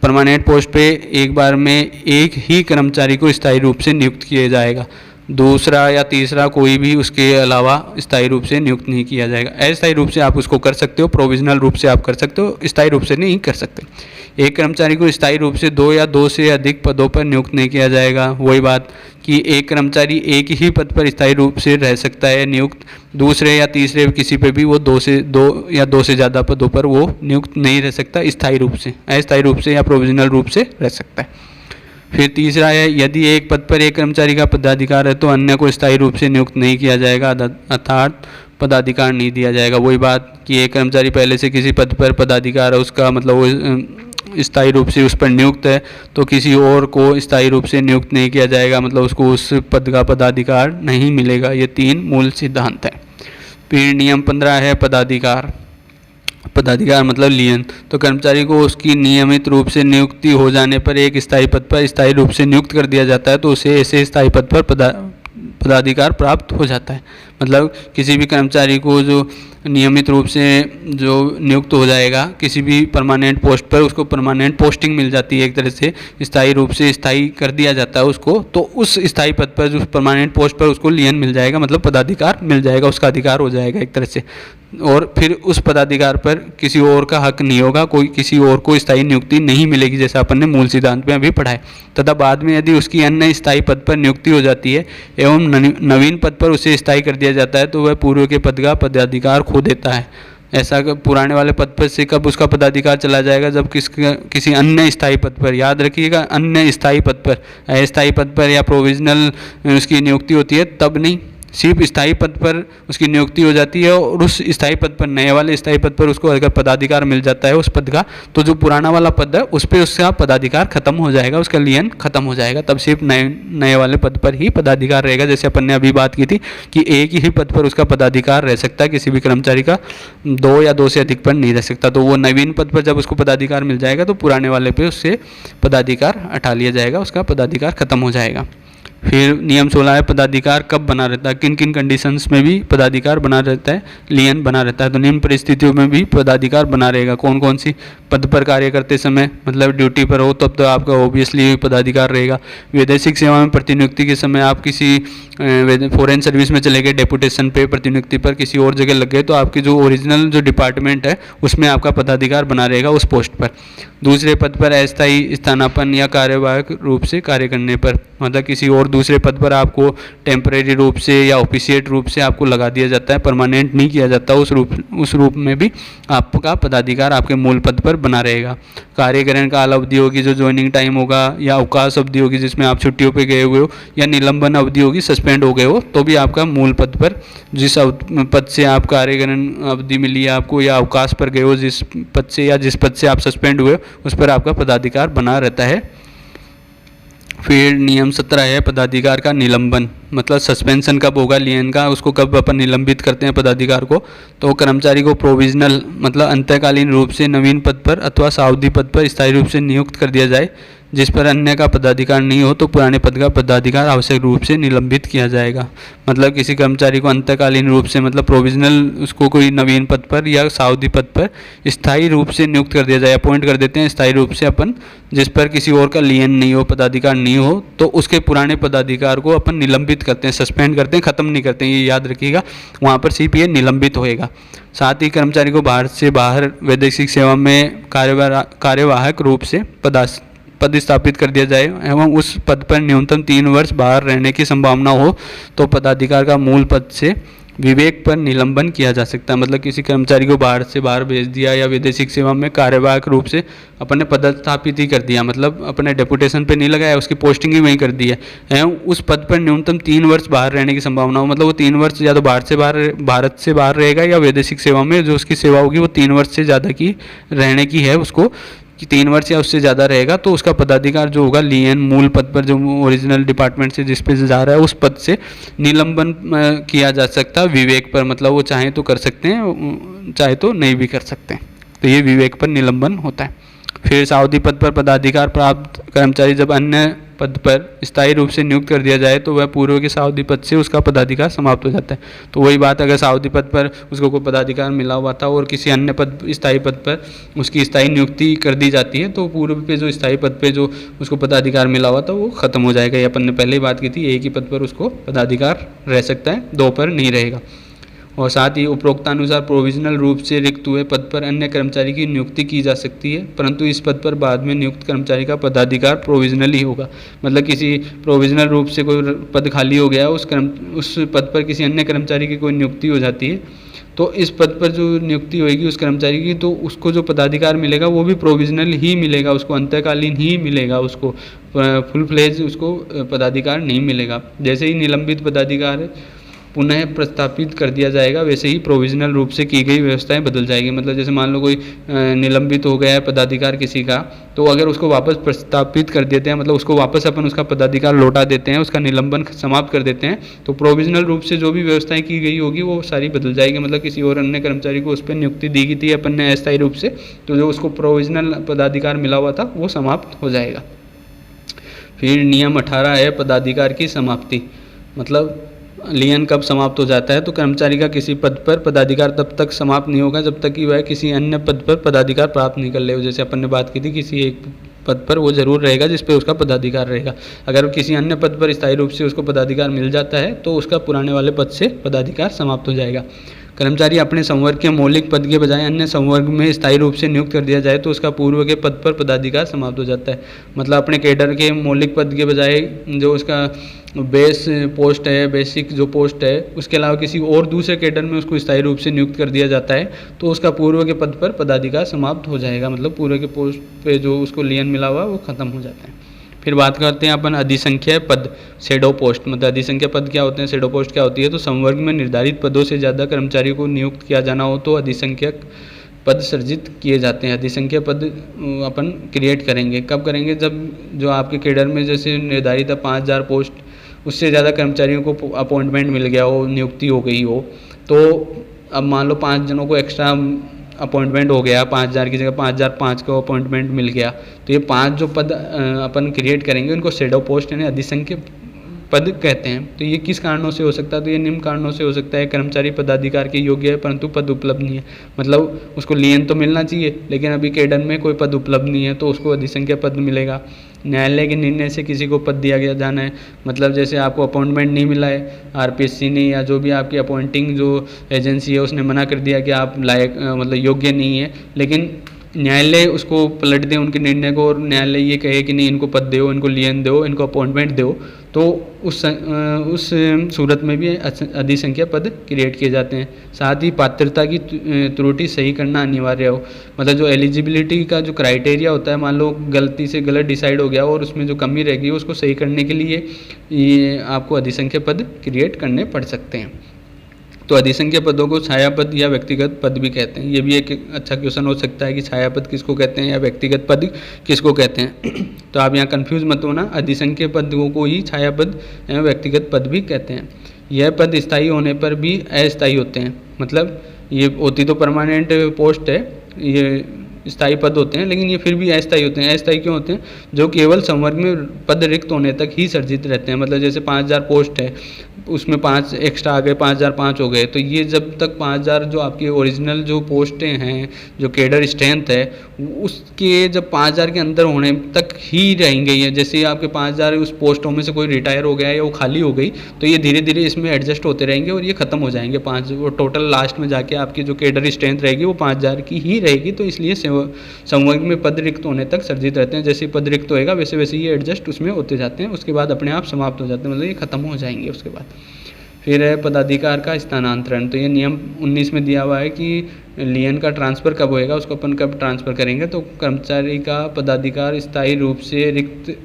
परमानेंट पोस्ट पे एक बार में एक ही कर्मचारी को स्थायी रूप से नियुक्त किया जाएगा, दूसरा या तीसरा कोई भी उसके अलावा स्थायी रूप से नियुक्त नहीं किया जाएगा। अस्थायी रूप से आप उसको कर सकते हो, प्रोविजनल रूप से आप कर सकते हो, स्थायी रूप से नहीं कर सकते। एक कर्मचारी को स्थायी रूप से 2 या 2 से अधिक पदों पर नियुक्त नहीं किया जाएगा। वही बात कि एक कर्मचारी एक ही पद पर स्थायी रूप से रह सकता है नियुक्त, दूसरे या तीसरे किसी पे भी वो 2 या 2 से ज़्यादा पदों पर वो नियुक्त नहीं रह सकता स्थायी रूप से, अस्थायी रूप से या प्रोविजनल रूप से रह सकता है। फिर तीसरा है, यदि एक पद पर एक कर्मचारी का पदाधिकार है तो अन्य को स्थायी रूप से नियुक्त नहीं किया जाएगा, अर्थात पदाधिकार नहीं दिया जाएगा। वही बात कि एक कर्मचारी पहले से किसी पद पर पदाधिकार है, उसका मतलब वो स्थायी रूप से उस पर नियुक्त है, तो किसी और को स्थायी रूप से नियुक्त नहीं किया जाएगा, मतलब उसको उस पद का पदाधिकार नहीं मिलेगा। ये 3 मूल सिद्धांत हैं। फिर नियम 15 है पदाधिकार। पदाधिकार मतलब लियन। तो कर्मचारी को उसकी नियमित रूप से नियुक्ति हो जाने पर एक स्थायी पद पर स्थायी रूप से नियुक्त कर दिया जाता है, तो उसे ऐसे स्थायी पद पर पदाधिकार प्राप्त हो जाता है। मतलब किसी भी कर्मचारी को जो नियमित रूप से जो नियुक्त हो जाएगा किसी भी परमानेंट पोस्ट पर, उसको परमानेंट पोस्टिंग मिल जाती है, एक तरह से स्थायी रूप से स्थायी कर दिया जाता है उसको, तो उस स्थायी पद पर जो परमानेंट पोस्ट पर उसको लियन मिल जाएगा, मतलब पदाधिकार मिल जाएगा, उसका अधिकार हो जाएगा एक तरह से। और फिर उस पदाधिकार पर किसी और का हक नहीं होगा, कोई किसी और को स्थायी नियुक्ति नहीं मिलेगी, जैसा अपन ने मूल सिद्धांत में अभी पढ़ा है। तथा बाद में यदि उसकी अन्य स्थायी पद पर नियुक्ति हो जाती है एवं नवीन पद पर उसे स्थायी कर दिया जाता है, तो वह पूर्व के पद का पदाधिकार खो देता है। ऐसा पुराने वाले पद पर से कब उसका पदाधिकार चला जाएगा? जब किसी अन्य स्थायी पद पर, याद रखिएगा, अन्य स्थायी पद पर, अस्थायी पद पर या प्रोविजनल उसकी नियुक्ति होती है तब नहीं, सिर्फ स्थायी पद पर उसकी नियुक्ति हो जाती है और उस स्थायी पद पर, नए वाले स्थायी पद पर उसको अगर पदाधिकार मिल जाता है उस पद का, तो जो पुराना वाला पद है उस पर उसका पदाधिकार खत्म हो जाएगा, उसका लियन खत्म हो जाएगा। तब सिर्फ नए वाले पद पर ही पदाधिकार रहेगा। जैसे अपन ने अभी बात की थी कि एक ही पद पर उसका पदाधिकार रह सकता है, किसी भी कर्मचारी का 2 या 2 से अधिक पर नहीं रह सकता। तो वो नवीन पद पर जब उसको पदाधिकार मिल जाएगा तो पुराने वाले पे उससे पदाधिकार हटा लिया जाएगा, उसका पदाधिकार खत्म हो जाएगा। फिर नियम 16 है पदाधिकार कब बना रहता है, किन किन कंडीशंस में भी पदाधिकार बना रहता है, लियन बना रहता है। तो निम्न परिस्थितियों में भी पदाधिकार बना रहेगा। कौन कौन सी? पद पर कार्य करते समय, मतलब ड्यूटी पर हो तब तो आपका ऑब्वियसली पदाधिकार रहेगा। वैदेशिक सेवा में प्रतिनियुक्ति के समय आप किसी फॉरेन सर्विस में चले गए, डेपुटेशन पे प्रतिनियुक्ति पर किसी और जगह लग गए, तो आपकी जो ओरिजिनल जो डिपार्टमेंट है उसमें आपका पदाधिकार बना रहेगा उस पोस्ट पर। दूसरे पद पर अस्थायी स्थानापन्न या कार्यवाहक रूप से कार्य करने पर, मतलब किसी और दूसरे पद पर आपको टेम्परेरी रूप से या ऑफिशिएट रूप से आपको लगा दिया जाता है, परमानेंट नहीं किया जाता, उस रूप में भी आपका पदाधिकार आपके मूल पद पर बना रहेगा। कार्यकरण काल अवधि होगी, जो ज्वाइनिंग टाइम होगा, या अवकाश अवधि होगी जिसमें आप छुट्टियों पे गए हुए हो, या निलंबन अवधि होगी, सस्पेंड हो गए हो, तो भी आपका मूल पद पर जिस पद से आप कार्यकरण अवधि मिली है आपको, या अवकाश पर गए हो जिस पद से, या जिस पद से आप सस्पेंड हुए उस पर आपका पदाधिकार बना रहता है। फिर नियम 17 है पदाधिकार का निलंबन, मतलब सस्पेंशन कब होगा लियन का, उसको कब अपन निलंबित करते हैं पदाधिकार को। तो कर्मचारी को प्रोविजनल मतलब अंतःकालीन रूप से नवीन पद पर अथवा सावधि पद पर स्थायी रूप से नियुक्त कर दिया जाए, जिस पर अन्य का पदाधिकार नहीं हो, तो पुराने पद का पदाधिकार आवश्यक रूप से निलंबित किया जाएगा। मतलब किसी कर्मचारी को अंतःकालीन रूप से, मतलब प्रोविजनल, उसको कोई नवीन पद पर या सावधि पद पर स्थायी रूप से नियुक्त कर दिया जाए, अपॉइंट कर देते हैं स्थायी रूप से अपन, जिस पर किसी और का लियन नहीं हो, पदाधिकार नहीं हो, तो उसके पुराने पदाधिकार को अपन निलंबित करते हैं, सस्पेंड करते हैं, ख़त्म नहीं करते हैं, ये याद रखिएगा। वहाँ पर सिर्फ ये निलंबित होएगा। साथ ही कर्मचारी को बाहर से बाहर वैदेशिक सेवा में कार्यवाहक रूप से पद स्थापित कर दिया जाए एवं उस पद पर न्यूनतम 3 वर्ष बाहर रहने की संभावना हो तो पदाधिकार का मूल पद से विवेक पर निलंबन किया जा सकता है। मतलब किसी कर्मचारी को बाहर से बाहर भेज दिया या विदेशिक सेवा में कार्यवाहक रूप से अपने पदस्थापित ही कर दिया, मतलब अपने डेपुटेशन पे नहीं लगाया, उसकी पोस्टिंग ही वहीं कर दी है एवं उस पद पर न्यूनतम 3 वर्ष बाहर रहने की संभावना हो, मतलब वो 3 वर्ष या तो भारत से बाहर रहेगा या वैदेशिक सेवा में जो उसकी सेवा होगी वो 3 वर्ष से ज़्यादा की रहने की है उसको, कि 3 वर्ष या उससे ज़्यादा रहेगा तो उसका पदाधिकार जो होगा लियन मूल पद पर जो ओरिजिनल डिपार्टमेंट से जिस पे जा रहा है उस पद से निलंबन किया जा सकता है विवेक पर। मतलब वो चाहे तो कर सकते हैं, चाहे तो नहीं भी कर सकते हैं, तो ये विवेक पर निलंबन होता है। फिर सावधि पद पर पदाधिकार प्राप्त कर्मचारी जब अन्य पद पर स्थायी रूप से नियुक्त कर दिया जाए तो वह पूर्व के सावधि पद से उसका पदाधिकार समाप्त हो जाता है। तो वही बात, अगर सावधि पद पर उसको कोई पदाधिकार मिला हुआ था और किसी अन्य पद स्थायी पद पर उसकी स्थायी नियुक्ति कर दी जाती है तो पूर्व पे जो स्थायी पद पे जो उसको पदाधिकार मिला हुआ था वो खत्म हो जाएगा। ये अपन ने पहले ही बात की थी, एक ही पद पर उसको पदाधिकार रह सकता है, 2 पर नहीं रहेगा। और साथ ही उपरोक्तानुसार प्रोविजनल रूप से रिक्त हुए पद पर अन्य कर्मचारी की नियुक्ति की जा सकती है, परंतु इस पद पर बाद में नियुक्त कर्मचारी का पदाधिकार प्रोविजनल ही होगा। मतलब किसी प्रोविजनल रूप से कोई पद खाली हो गया, उस पद पर किसी अन्य कर्मचारी की कोई नियुक्ति हो जाती है तो इस पद पर जो नियुक्ति होगी उस कर्मचारी की, तो उसको जो पदाधिकार मिलेगा वो भी प्रोविजनल ही मिलेगा, उसको अंतःकालीन ही मिलेगा, उसको फुल फ्लेज उसको पदाधिकार नहीं मिलेगा। जैसे ही निलंबित पदाधिकार पुनः प्रस्तापित कर दिया जाएगा वैसे ही प्रोविजनल रूप से की गई व्यवस्थाएं बदल जाएगी। मतलब जैसे मान लो कोई निलंबित हो गया है पदाधिकार किसी का, तो अगर उसको वापस प्रस्तापित कर देते हैं, मतलब उसको वापस अपन उसका पदाधिकार लौटा देते हैं, उसका निलंबन समाप्त कर देते हैं, तो प्रोविजनल रूप से जो भी व्यवस्थाएं की गई होगी वो सारी बदल जाएगी। मतलब किसी और अन्य कर्मचारी को उस पर नियुक्ति दी गई थी अपन ने अस्थायी रूप से, तो जो उसको प्रोविजनल पदाधिकार मिला हुआ था वो समाप्त हो जाएगा। फिर नियम 18 है पदाधिकार की समाप्ति। मतलब लियन कब समाप्त हो जाता है, तो कर्मचारी का किसी पद पर पदाधिकार तब तक समाप्त नहीं होगा जब तक कि वह किसी अन्य पद पर पदाधिकार प्राप्त नहीं कर ले। जैसे अपन ने बात की थी, किसी एक पद पर वो जरूर रहेगा जिस पे उसका पदाधिकार रहेगा। अगर किसी अन्य पद पर स्थायी रूप से उसको पदाधिकार मिल जाता है तो उसका पुराने वाले पद से पदाधिकार समाप्त हो जाएगा। कर्मचारी अपने संवर्ग के मौलिक पद के बजाय अन्य संवर्ग में स्थायी रूप से नियुक्त कर दिया जाए तो उसका पूर्व के पद पर पदाधिकार समाप्त हो जाता है। मतलब अपने कैडर के मौलिक पद के बजाय जो उसका बेस पोस्ट है, बेसिक जो पोस्ट है, उसके अलावा किसी और दूसरे कैडर में उसको स्थायी रूप से नियुक्त कर दिया जाता है तो उसका पूर्व के पद पर पदाधिकार समाप्त हो जाएगा। मतलब पूर्व के पोस्ट पे जो उसको लियन मिला हुआ वो खत्म हो जाता है। फिर बात करते हैं अपन अधिसंख्यक पद, शैडो पोस्ट। मतलब अधिसंख्यक पद क्या होते हैं, शैडो पोस्ट क्या होती है, तो संवर्ग में निर्धारित पदों से ज़्यादा कर्मचारी को नियुक्त किया जाना हो तो अधिसंख्यक पद सृजित किए जाते हैं। अधिसंख्यक पद अपन क्रिएट करेंगे, कब करेंगे, जब जो आपके कैडर में जैसे निर्धारित है 5000 पोस्ट, उससे ज़्यादा कर्मचारियों को अपॉइंटमेंट मिल गया हो, नियुक्ति हो गई हो, तो अब मान लो 5 जनों को एक्स्ट्रा अपॉइंटमेंट हो गया, 5000 की जगह 5005 को अपॉइंटमेंट मिल गया, तो ये 5 जो पद अपन क्रिएट करेंगे उनको शैडो पोस्ट यानी अधिसंख्यक पद कहते हैं। तो ये किस कारणों से हो सकता है, तो ये निम्न कारणों से हो सकता है। कर्मचारी पदाधिकार के योग्य है परंतु पद उपलब्ध नहीं है, मतलब उसको लियन तो मिलना चाहिए लेकिन अभी कैडर में कोई पद उपलब्ध नहीं है तो उसको अधिसंख्यक पद मिलेगा। न्यायालय के निर्णय से किसी को पद दिया गया जाना है, मतलब जैसे आपको अपॉइंटमेंट नहीं मिला है, आरपीएससी ने या जो भी आपकी अपॉइंटिंग जो एजेंसी है उसने मना कर दिया कि आप लायक मतलब योग्य नहीं है, लेकिन न्यायालय उसको पलट दे उनके निर्णय को और न्यायालय ये कहे कि नहीं इनको पद दो, इनको लियन दो, इनको अपॉइंटमेंट दो, तो उस सूरत में भी अधिसंख्यक पद क्रिएट किए जाते हैं। साथ ही पात्रता की त्रुटि सही करना अनिवार्य हो, मतलब जो एलिजिबिलिटी का जो क्राइटेरिया होता है, मान लो गलती से गलत डिसाइड हो गया और उसमें जो कमी रह गई उसको सही करने के लिए ये आपको अधिसंख्यक पद क्रिएट करने पड़ सकते हैं। तो अधिसंख्यक पदों को छाया पद या व्यक्तिगत पद भी कहते हैं। ये भी एक अच्छा क्वेश्चन हो सकता है कि छाया पद किसको कहते हैं या व्यक्तिगत पद किसको कहते हैं। तो आप यहाँ कंफ्यूज मत होना, अधिसंख्यक पदों को ही छाया पद या व्यक्तिगत पद भी कहते हैं। यह पद स्थायी होने पर भी अस्थायी होते हैं, मतलब ये होती तो परमानेंट पोस्ट है, ये स्थायी पद होते हैं लेकिन ये फिर भी अस्थायी होते हैं। अस्थायी क्यों होते हैं, जो केवल संवर्ग में पद रिक्त होने तक ही सर्जित रहते हैं। मतलब जैसे 5000 पोस्ट है, उसमें 5 एक्स्ट्रा आ गए, 5005 हो गए, तो ये जब तक 5000 जो आपकी ओरिजिनल जो पोस्टें हैं, जो कैडर स्ट्रेंथ है, उसके जब 5000 के अंदर होने तक ही रहेंगे ये। जैसे ही आपके 5000 उस पोस्टों में से कोई रिटायर हो गया या वो खाली हो गई, तो ये धीरे धीरे इसमें एडजस्ट होते रहेंगे और ये ख़त्म हो जाएंगे। वो टोटल लास्ट में जाके आपकी जो कैडर स्ट्रेंथ रहेगी वो 5000 की ही रहेगी। तो इसलिए संवर्ग में पद रिक्त होने तक सर्जित रहते हैं। जैसे पद रिक्त होएगा वैसे वैसे ये एडजस्ट उसमें होते जाते हैं, उसके बाद अपने आप समाप्त हो जाते हैं, मतलब ये खत्म हो जाएंगे उसके बाद। फिर है पदाधिकार का स्थानांतरण। तो ये नियम 19 में दिया हुआ है कि लियन का ट्रांसफ़र कब होएगा, उसको अपन कब ट्रांसफ़र करेंगे। तो कर्मचारी का पदाधिकार स्थायी रूप से रिक्त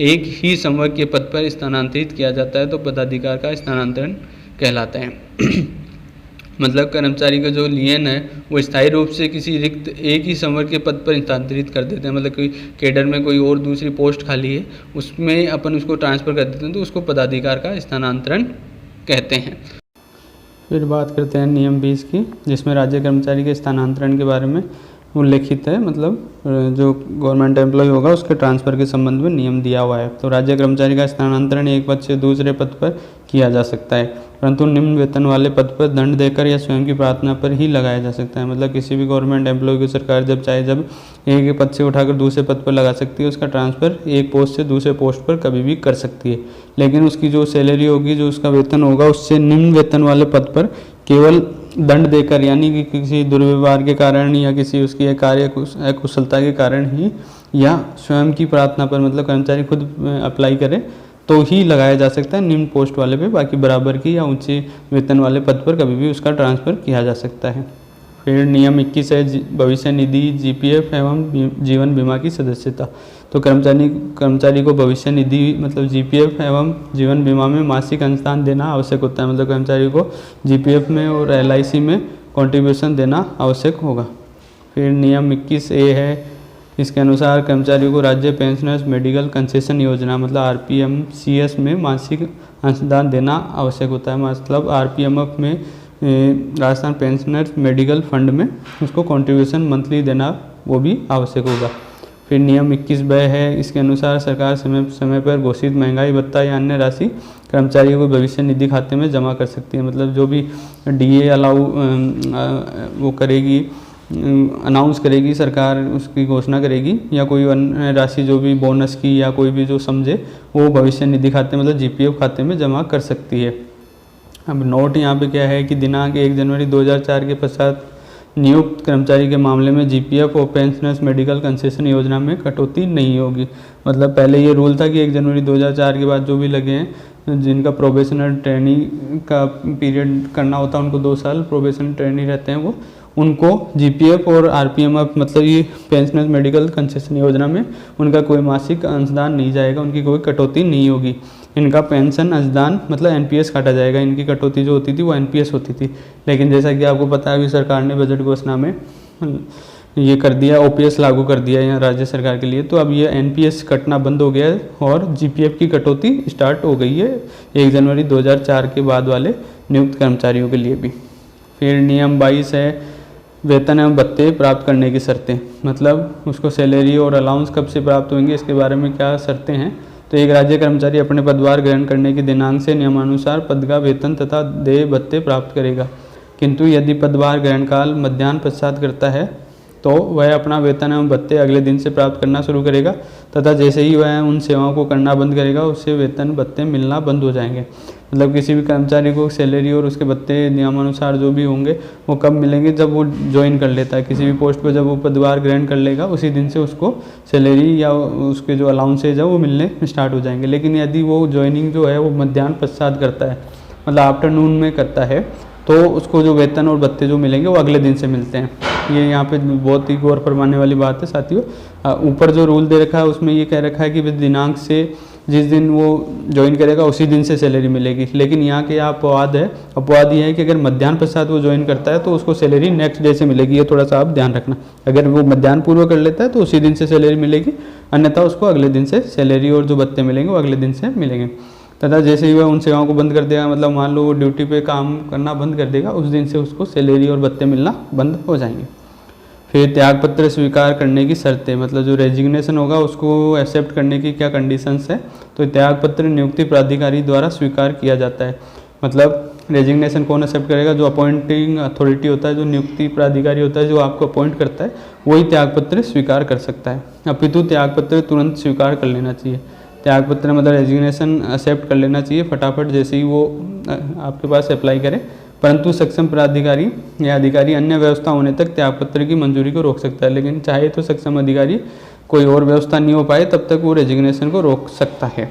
एक ही संवर्ग के पद पर स्थानांतरित किया जाता है तो पदाधिकार का स्थानांतरण कहलाता है। मतलब कर्मचारी का जो लियन है वो स्थायी रूप से किसी रिक्त एक ही संवर्ग के पद पर स्थानांतरित कर देते हैं। मतलब कोई कैडर में कोई और दूसरी पोस्ट खाली है, उसमें अपन उसको ट्रांसफ़र कर देते हैं, तो उसको पदाधिकार का स्थानांतरण कहते हैं। फिर बात करते हैं नियम 20 की, जिसमें राज्य कर्मचारी के स्थानांतरण के बारे में उल्लेखित है। मतलब जो गवर्नमेंट एम्प्लॉय होगा उसके ट्रांसफ़र के संबंध में नियम दिया हुआ है। तो राज्य कर्मचारी का स्थानांतरण एक पद से दूसरे पद पर किया जा सकता है, परंतु निम्न वेतन वाले पद पर दंड देकर या स्वयं की प्रार्थना पर ही लगाया जा सकता है। मतलब किसी भी गवर्नमेंट एम्प्लॉय को सरकार जब चाहे जब एक पद से उठाकर दूसरे पद पर लगा सकती है। उसका ट्रांसफ़र एक पोस्ट से दूसरे पोस्ट पर कभी भी कर सकती है, लेकिन उसकी जो सैलरी होगी, जो उसका वेतन होगा, उससे निम्न वेतन वाले पद पर केवल दंड देकर, यानी कि किसी दुर्व्यवहार के कारण या किसी उसकी कार्य अकुशलता के कारण ही, या स्वयं की प्रार्थना पर, मतलब कर्मचारी खुद अप्लाई करे तो ही लगाया जा सकता है निम्न पोस्ट वाले पे। बाकी बराबर की या ऊंचे वेतन वाले पद पर कभी भी उसका ट्रांसफ़र किया जा सकता है। फिर नियम 21 है भविष्य निधि, जीपीएफ एवं जीवन बीमा की सदस्यता। तो कर्मचारी को भविष्य निधि मतलब जीपीएफ एवं जीवन बीमा में मासिक अंशदान देना आवश्यक होता है। मतलब कर्मचारी को जीपीएफ में और एलआईसी में कंट्रीब्यूशन देना आवश्यक होगा। फिर नियम 21A है, इसके अनुसार कर्मचारियों को राज्य पेंशनर्स मेडिकल कंसेशन योजना मतलब आरपीएमसीएस में मासिक अंशदान देना आवश्यक होता है। मतलब आरपीएमएफ में राजस्थान पेंशनर्स मेडिकल फंड में उसको कंट्रीब्यूशन मंथली देना वो भी आवश्यक होगा। फिर नियम 21B है, इसके अनुसार सरकार समय समय पर घोषित महंगाई भत्ता या अन्य राशि कर्मचारियों को भविष्य निधि खाते में जमा कर सकती है। मतलब जो भी डीए अलाउ वो करेगी, अनाउंस करेगी सरकार, उसकी घोषणा करेगी, या कोई अन्य राशि जो भी बोनस की या कोई भी जो समझे, वो भविष्य निधि खाते मतलब जीपीएफ खाते में जमा कर सकती है। अब नोट यहाँ पे क्या है कि दिनांक 1 जनवरी 2004 के पश्चात नियुक्त कर्मचारी के मामले में जीपीएफ और पेंशनर्स मेडिकल कंसेशन योजना में कटौती नहीं होगी। मतलब पहले ये रूल था कि 1 जनवरी 2004 के बाद जो भी लगे हैं, जिनका प्रोबेशनल ट्रेनिंग का पीरियड करना होता है, उनको 2 साल प्रोबेशनल ट्रेनिंग रहते हैं, वो उनको जीपीएफ और आरपीएमएफ मतलब ये पेंशनर्स मेडिकल कंसेशन योजना में उनका कोई मासिक अंशदान नहीं जाएगा, उनकी कोई कटौती नहीं होगी। इनका पेंशन अंशदान मतलब एनपीएस काटा जाएगा। इनकी कटौती जो होती थी वो एनपीएस होती थी, लेकिन जैसा कि आपको पता है अभी सरकार ने बजट घोषणा में ये कर दिया, ओपीएस लागू कर दिया है राज्य सरकार के लिए। तो अब ये एनपीएस कटना बंद हो गया है और जीपीएफ की कटौती स्टार्ट हो गई है 1 जनवरी 2004 के बाद वाले नियुक्त कर्मचारियों के लिए भी। फिर नियम 22 है वेतन एवं भत्ते प्राप्त करने की शर्तें। मतलब उसको सैलरी और अलाउंस कब से प्राप्त होंगे, इसके बारे में क्या शर्तें हैं। तो एक राज्य कर्मचारी अपने पदभार ग्रहण करने के दिनांक से नियमानुसार पद का वेतन तथा देय भत्ते प्राप्त करेगा, किंतु यदि पदभार ग्रहण काल मध्याह्न पश्चात करता है तो वह अपना वेतन एवं भत्ते अगले दिन से प्राप्त करना शुरू करेगा, तथा जैसे ही वह उन सेवाओं को करना बंद करेगा उससे वेतन भत्ते मिलना बंद हो जाएंगे। मतलब किसी भी कर्मचारी को सैलरी और उसके भत्ते नियमानुसार जो भी होंगे वो कब मिलेंगे, जब वो ज्वाइन कर लेता है किसी भी पोस्ट पर, जब वो पदभार ग्रहण कर लेगा उसी दिन से उसको सैलरी या उसके जो अलाउंसेज है वो मिलने स्टार्ट हो जाएंगे। लेकिन यदि वो ज्वाइनिंग जो है वो मध्याह्न पश्चात करता है, मतलब आफ्टरनून में करता है, तो उसको जो वेतन और भत्ते जो मिलेंगे वो अगले दिन से मिलते हैं। ये यहाँ पे बहुत ही गौर फरमाने वाली बात है साथियों। ऊपर जो रूल दे रखा है उसमें ये कह रखा है कि दिनांक से जिस दिन वो ज्वाइन करेगा उसी दिन से सैलरी मिलेगी, लेकिन यहाँ के अपवाद है। अपवाद ये है कि अगर मध्याह्न पश्चात वो ज्वाइन करता है तो उसको सैलरी नेक्स्ट डे से मिलेगी। ये थोड़ा सा आप ध्यान रखना, अगर वो मध्याह्न पूर्व कर लेता है तो उसी दिन से सैलरी मिलेगी, अन्यथा उसको अगले दिन से सैलरी और जो भत्ते मिलेंगे वो अगले दिन से मिलेंगे। तथा जैसे ही वह उन सेवाओं को बंद कर देगा, मतलब मान लो वो ड्यूटी पे काम करना बंद कर देगा, उस दिन से उसको सैलरी और भत्ते मिलना बंद हो जाएंगे। फिर त्यागपत्र स्वीकार करने की शर्तें, मतलब जो रेजिग्नेशन होगा उसको एक्सेप्ट करने की क्या कंडीशंस है। तो त्यागपत्र नियुक्ति प्राधिकारी द्वारा स्वीकार किया जाता है। मतलब रेजिग्नेशन कौन एक्सेप्ट करेगा? जो अपॉइंटिंग अथॉरिटी होता है, जो नियुक्ति प्राधिकारी होता है, जो आपको अपॉइंट करता है, वही त्यागपत्र स्वीकार कर सकता है। अपितु त्यागपत्र तुरंत स्वीकार कर लेना चाहिए। त्यागपत्र मतलब रेजिग्नेशन एक्सेप्ट कर लेना चाहिए फटाफट जैसे ही वो आपके पास अप्लाई करे, परंतु सक्षम प्राधिकारी या अधिकारी अन्य व्यवस्था होने तक त्यागपत्र की मंजूरी को रोक सकता है। लेकिन चाहे तो सक्षम अधिकारी कोई और व्यवस्था नहीं हो पाए तब तक वो रेजिग्नेशन को रोक सकता है।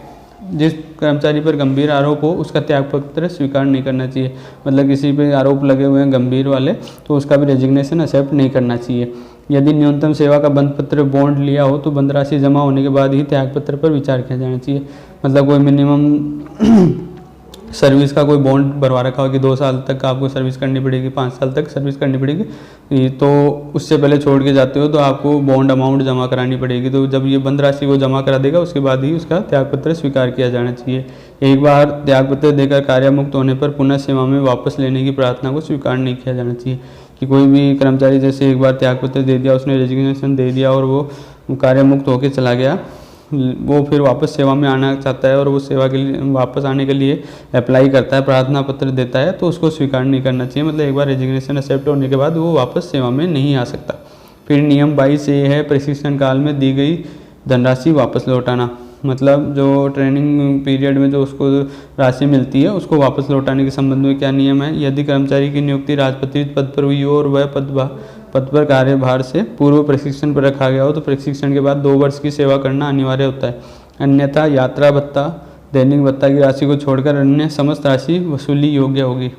जिस कर्मचारी पर गंभीर आरोप हो उसका त्यागपत्र स्वीकार नहीं करना चाहिए। मतलब किसी पे आरोप लगे हुए हैं गंभीर वाले, तो उसका भी रेजिग्नेशन एक्सेप्ट नहीं करना चाहिए। यदि न्यूनतम सेवा का बंद पत्र बॉन्ड लिया हो तो बंद राशि जमा होने के बाद ही त्यागपत्र पर विचार किया जाना चाहिए। मतलब कोई मिनिमम सर्विस का कोई बॉन्ड भरवा रखा हो कि 2 साल तक आपको सर्विस करनी पड़ेगी, 5 साल तक सर्विस करनी पड़ेगी, तो उससे पहले छोड़ के जाते हो तो आपको बॉन्ड अमाउंट जमा करानी पड़ेगी। तो जब ये बंद राशि वो जमा करा देगा उसके बाद ही उसका त्यागपत्र स्वीकार किया जाना चाहिए। एक बार त्यागपत्र देकर कार्यमुक्त होने पर पुनः सेवा में वापस लेने की प्रार्थना को स्वीकार नहीं किया जाना चाहिए। कि कोई भी कर्मचारी जैसे एक बार त्यागपत्र दे दिया, उसने रेजिग्नेशन दे दिया और वो कार्यमुक्त होकर चला गया, वो फिर वापस सेवा में आना चाहता है और वो सेवा के लिए वापस आने के लिए अप्लाई करता है, प्रार्थना पत्र देता है, तो उसको स्वीकार नहीं करना चाहिए। मतलब एक बार रेजिग्नेशन एक्सेप्ट होने के बाद वो वापस सेवा में नहीं आ सकता। फिर नियम 22 ये है प्रशिक्षण काल में दी गई धनराशि वापस लौटाना। मतलब जो ट्रेनिंग पीरियड में जो उसको राशि मिलती है उसको वापस लौटाने के संबंध में क्या नियम है? यदि कर्मचारी की नियुक्ति राजपत्रित पद पर हुई हो और वह पद पर कार्यभार से पूर्व प्रशिक्षण पर रखा गया हो तो प्रशिक्षण के बाद 2 वर्ष की सेवा करना अनिवार्य होता है। अन्यथा यात्रा भत्ता, दैनिक भत्ता की राशि को छोड़कर अन्य समस्त राशि वसूली योग्य होगी।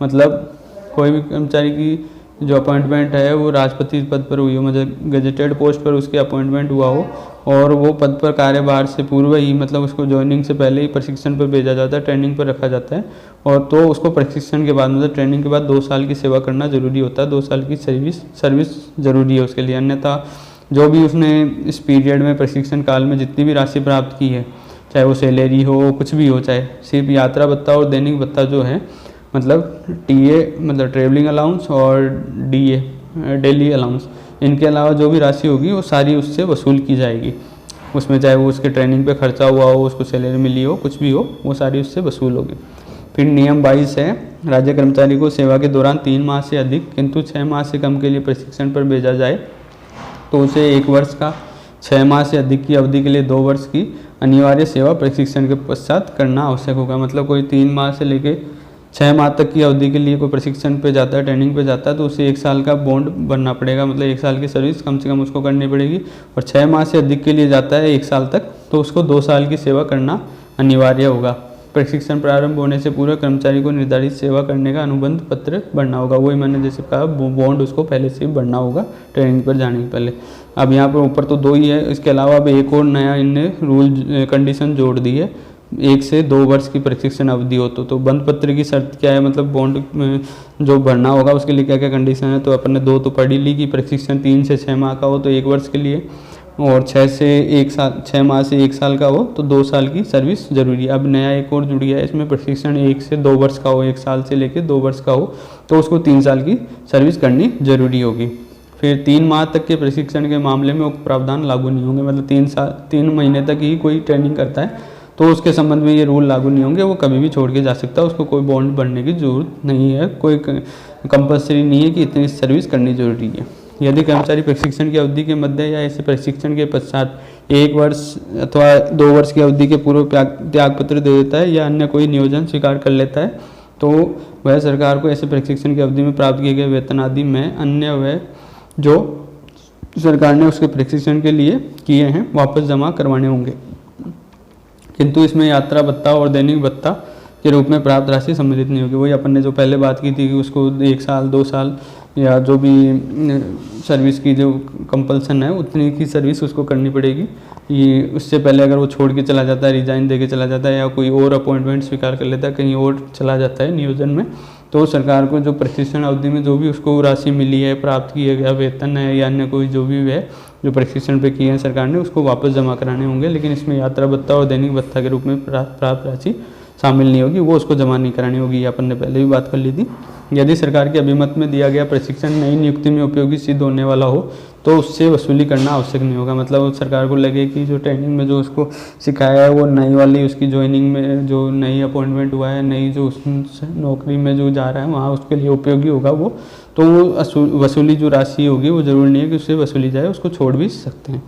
मतलब कोई भी कर्मचारी की जो अपॉइंटमेंट है वो राजपत्रित पद पर हुई हो, मतलब गजेटेड पोस्ट पर उसके अपॉइंटमेंट हुआ हो और वो पद पर कार्यभार से पूर्व ही, मतलब उसको ज्वाइनिंग से पहले ही प्रशिक्षण पर भेजा जाता है, ट्रेनिंग पर रखा जाता है, और तो उसको प्रशिक्षण के बाद मतलब ट्रेनिंग के बाद 2 साल की सेवा करना जरूरी होता है। 2 साल की सर्विस जरूरी है उसके लिए। अन्यथा जो भी उसने इस पीरियड में प्रशिक्षण काल में जितनी भी राशि प्राप्त की है, चाहे वो सैलरी हो, कुछ भी हो, चाहे सिर्फ यात्रा भत्ता और दैनिक भत्ता जो है, मतलब टीए मतलब ट्रेवलिंग अलाउंस और डीए डेली अलाउंस, इनके अलावा जो भी राशि होगी वो सारी उससे वसूल की जाएगी। उसमें चाहे वो उसके ट्रेनिंग पे खर्चा हुआ हो, उसको सैलरी मिली हो, कुछ भी हो, वो सारी उससे वसूल होगी। फिर नियम 22 है राज्य कर्मचारी को सेवा के दौरान 3 माह से अधिक किंतु 6 माह से कम के लिए प्रशिक्षण पर भेजा जाए तो उसे 1 वर्ष का, 6 माह से अधिक की अवधि के लिए 2 वर्ष की अनिवार्य सेवा प्रशिक्षण के पश्चात करना आवश्यक होगा। मतलब कोई 3 माह से लेके 6 माह तक की अवधि के लिए कोई प्रशिक्षण पे जाता है, ट्रेनिंग पे जाता है, तो उसे 1 साल का बॉन्ड बनना पड़ेगा। मतलब 1 साल की सर्विस कम से कम उसको करनी पड़ेगी। और 6 माह से अधिक के लिए जाता है 1 साल तक, तो उसको 2 साल की सेवा करना अनिवार्य होगा। प्रशिक्षण प्रारंभ होने से पूर्व कर्मचारी को निर्धारित सेवा करने का अनुबंध पत्र भरना होगा। वही मैंने जैसे कहा, बॉन्ड उसको पहले से ही भरना होगा ट्रेनिंग पर जाने के पहले। अब यहाँ पर ऊपर तो 2 ही है, इसके अलावा अब एक और नया इनने रूल कंडीशन जोड़ दी है, 1 से 2 वर्ष की प्रशिक्षण अवधि हो तो बंद पत्र की शर्त क्या है? मतलब बॉन्ड में जो भरना होगा उसके लिए क्या क्या कंडीशन है? तो अपन ने 2 तो पढ़ी ली कि प्रशिक्षण 3 से 6 माह का हो तो 1 वर्ष के लिए, और 6 माह से 1 साल का हो तो 2 साल की सर्विस जरूरी है। अब नया एक और जुड़ गया है इसमें, प्रशिक्षण 1 से 2 वर्ष का हो, 1 साल से लेकर 2 वर्ष का हो तो उसको 3 साल की सर्विस करनी जरूरी होगी। फिर 3 माह तक के प्रशिक्षण के मामले में उक्त प्रावधान लागू नहीं होंगे। मतलब 3 महीने तक ही कोई ट्रेनिंग करता है तो उसके संबंध में ये रूल लागू नहीं होंगे, वो कभी भी छोड़ के जा सकता है, उसको कोई बॉन्ड भरने की जरूरत नहीं है, कोई कंपल्सरी नहीं है कि इतनी सर्विस करनी जरूरी है। यदि कर्मचारी प्रशिक्षण की अवधि के मध्य या ऐसे प्रशिक्षण के पश्चात 1 वर्ष अथवा 2 वर्ष की अवधि के पूर्व त्यागपत्र दे देता है या अन्य कोई नियोजन स्वीकार कर लेता है तो वह सरकार को ऐसे प्रशिक्षण की अवधि में प्राप्त किए गए वेतन आदि में अन्य वह जो सरकार ने उसके प्रशिक्षण के लिए किए हैं वापस जमा करवाने होंगे, किंतु इसमें यात्रा भत्ता और दैनिक भत्ता के रूप में प्राप्त राशि सम्मिलित नहीं होगी। वही अपन ने जो पहले बात की थी कि उसको 1 साल 2 साल या जो भी सर्विस की जो कंपल्सन है उतनी की सर्विस उसको करनी पड़ेगी। ये उससे पहले अगर वो छोड़ के चला जाता है, रिजाइन दे के चला जाता है या कोई और अपॉइंटमेंट स्वीकार कर लेता है, कहीं और चला जाता है नियोजन में, तो सरकार को जो प्रशिक्षण अवधि में जो भी उसको राशि मिली है, प्राप्त किया गया वेतन है या अन्य कोई जो भी है जो प्रशिक्षण पे किए हैं सरकार ने, उसको वापस जमा कराने होंगे। लेकिन इसमें यात्रा भत्ता और दैनिक भत्ता के रूप में प्राप्त राशि शामिल नहीं होगी, वो उसको जमा नहीं करानी होगी। अपन ने पहले भी बात कर ली थी। यदि सरकार के अभिमत में दिया गया प्रशिक्षण नई नियुक्ति में उपयोगी सिद्ध होने वाला हो तो उससे वसूली करना आवश्यक नहीं होगा। मतलब सरकार को लगे कि जो ट्रेनिंग में जो उसको सिखाया है वो नई वाली उसकी ज्वाइनिंग में जो नई अपॉइंटमेंट हुआ है, नई जो उस नौकरी में जो जा रहा है वहाँ उसके लिए उपयोगी होगा वो, तो वो वसूली जो राशि होगी वो ज़रूरी नहीं है कि उससे वसूली जाए, उसको छोड़ भी सकते हैं।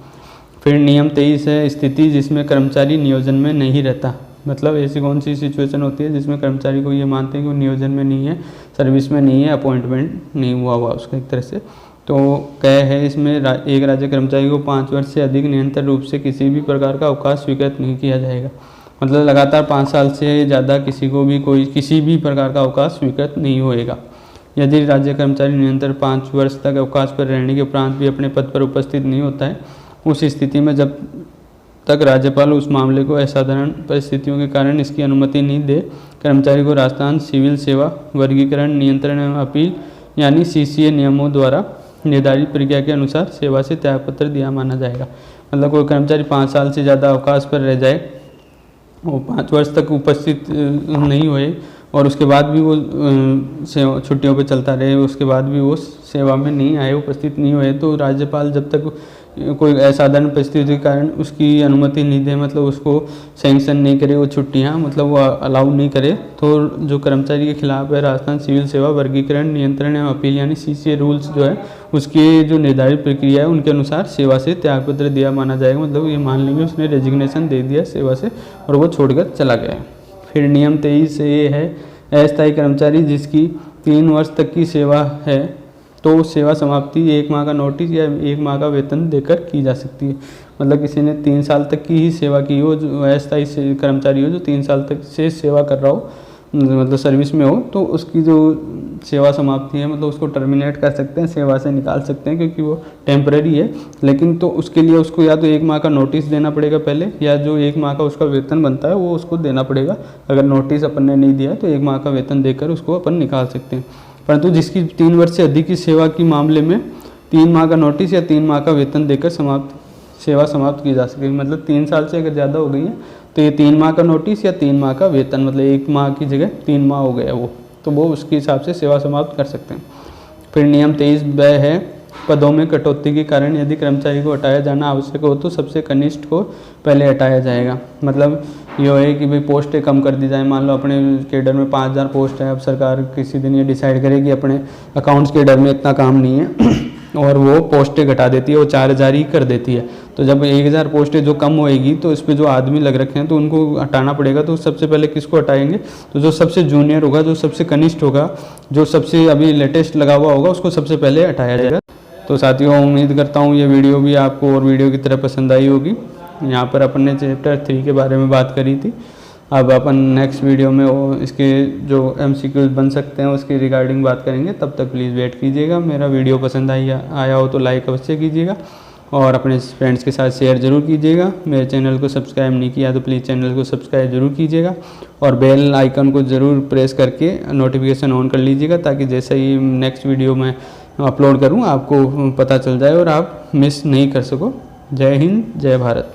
फिर नियम 23 है स्थिति जिसमें कर्मचारी नियोजन में नहीं रहता। मतलब ऐसी कौन सी सिचुएशन होती है जिसमें कर्मचारी को ये मानते हैं कि वो नियोजन में नहीं है, सर्विस में नहीं है, अपॉइंटमेंट नहीं हुआ उसका एक तरह से। तो कह है इसमें एक राज्य कर्मचारी को 5 वर्ष से अधिक निरंतर रूप से किसी भी प्रकार का अवकाश स्वीकृत नहीं किया जाएगा। मतलब लगातार 5 साल से ज़्यादा किसी को भी कोई किसी भी प्रकार का अवकाश स्वीकृत नहीं होएगा। यदि राज्य कर्मचारी निरंतर 5 वर्ष तक अवकाश पर रहने के उपरांत भी अपने पद पर उपस्थित नहीं होता है, उस स्थिति में जब तक राज्यपाल उस मामले को असाधारण परिस्थितियों के कारण इसकी अनुमति नहीं दे, कर्मचारी को राजस्थान सिविल सेवा वर्गीकरण नियंत्रण एवं अपील यानी CCA नियमों द्वारा निर्धारित प्रक्रिया के अनुसार सेवा से त्यागपत्र दिया माना जाएगा। मतलब कोई कर्मचारी 5 साल से ज़्यादा अवकाश पर रह जाए, वो 5 वर्ष तक उपस्थित नहीं हुए और उसके बाद भी वो छुट्टियों पे चलता रहे, उसके बाद भी वो सेवा में नहीं आए, उपस्थित नहीं हुए, तो राज्यपाल जब तक कोई असाधारण परिस्थिति के कारण उसकी अनुमति नहीं दे, मतलब उसको सैंक्शन नहीं करे वो छुट्टियां, मतलब वो अलाउ नहीं करे, तो जो कर्मचारी के खिलाफ है राजस्थान सिविल सेवा वर्गीकरण नियंत्रण एवं अपील यानी CCA रूल्स जो है उसकी जो निर्धारित प्रक्रिया है उनके अनुसार सेवा से त्यागपत्र दिया माना जाएगा। मतलब ये मान लेंगे उसने रेजिग्नेशन दे दिया सेवा से और वो छोड़कर चला गया। फिर नियम 23 से ये है अस्थायी कर्मचारी जिसकी 3 वर्ष तक की सेवा है तो सेवा समाप्ति 1 माह का नोटिस या 1 माह का वेतन देकर की जा सकती है। मतलब किसी ने 3 साल तक की ही सेवा की हो, जो अस्थायी कर्मचारी हो जो 3 साल तक से सेवा कर रहा हो, मतलब सर्विस में हो, तो उसकी जो सेवा समाप्ति है मतलब उसको टर्मिनेट कर सकते हैं, सेवा से निकाल सकते हैं क्योंकि वो टेम्परेरी है। लेकिन तो उसके लिए उसको या तो 1 माह का नोटिस देना पड़ेगा पहले, या जो 1 माह का उसका वेतन बनता है वो उसको देना पड़ेगा। अगर नोटिस अपन ने नहीं दिया तो 1 माह का वेतन देकर उसको अपन निकाल सकते हैं। परंतु जिसकी 3 वर्ष से अधिक की सेवा की मामले में 3 माह का नोटिस या 3 माह का वेतन देकर सेवा समाप्त की जा सकेगी। मतलब 3 साल से अगर ज़्यादा हो गई है तो ये 3 माह का नोटिस या 3 माह का वेतन, मतलब 1 माह की जगह 3 माह हो गया वो, तो वो उसके हिसाब से सेवा समाप्त कर सकते हैं। फिर नियम 23 वह है पदों में कटौती के कारण यदि कर्मचारी को हटाया जाना आवश्यक हो तो सबसे कनिष्ठ को पहले हटाया जाएगा। मतलब ये है कि भाई पोस्टें कम कर दी जाए। मान लो अपने कैडर में 5000 पोस्ट है, अब सरकार किसी दिन ये डिसाइड करेगी अपने अकाउंट्स कैडर में इतना काम नहीं है और वो पोस्टें घटा देती है, वो 4000 ही कर देती है। तो जब 1000 पोस्टें जो कम होएगी तो इस पर जो आदमी लग रखे हैं तो उनको हटाना पड़ेगा। तो सबसे पहले किसको हटाएंगे? तो जो सबसे जूनियर होगा, जो सबसे कनिष्ठ होगा, जो सबसे अभी लेटेस्ट लगा हुआ होगा उसको सबसे पहले हटाया जाएगा। तो साथियों उम्मीद करता हूँ ये वीडियो भी आपको और वीडियो की तरह पसंद आई होगी। यहाँ पर अपन ने चैप्टर 3 के बारे में बात करी थी। अब अपन नेक्स्ट वीडियो में वो इसके जो MCQs बन सकते हैं उसकी रिगार्डिंग बात करेंगे। तब तक प्लीज़ वेट कीजिएगा। मेरा वीडियो पसंद आया हो तो लाइक अवश्य कीजिएगा और अपने फ्रेंड्स के साथ शेयर ज़रूर कीजिएगा। मेरे चैनल को सब्सक्राइब नहीं किया तो प्लीज़ चैनल को सब्सक्राइब ज़रूर कीजिएगा और बेल आइकन को ज़रूर प्रेस करके नोटिफिकेशन ऑन कर लीजिएगा ताकि जैसे ही नेक्स्ट वीडियो में अपलोड करूँ आपको पता चल जाए और आप मिस नहीं कर सको। जय हिंद, जय भारत।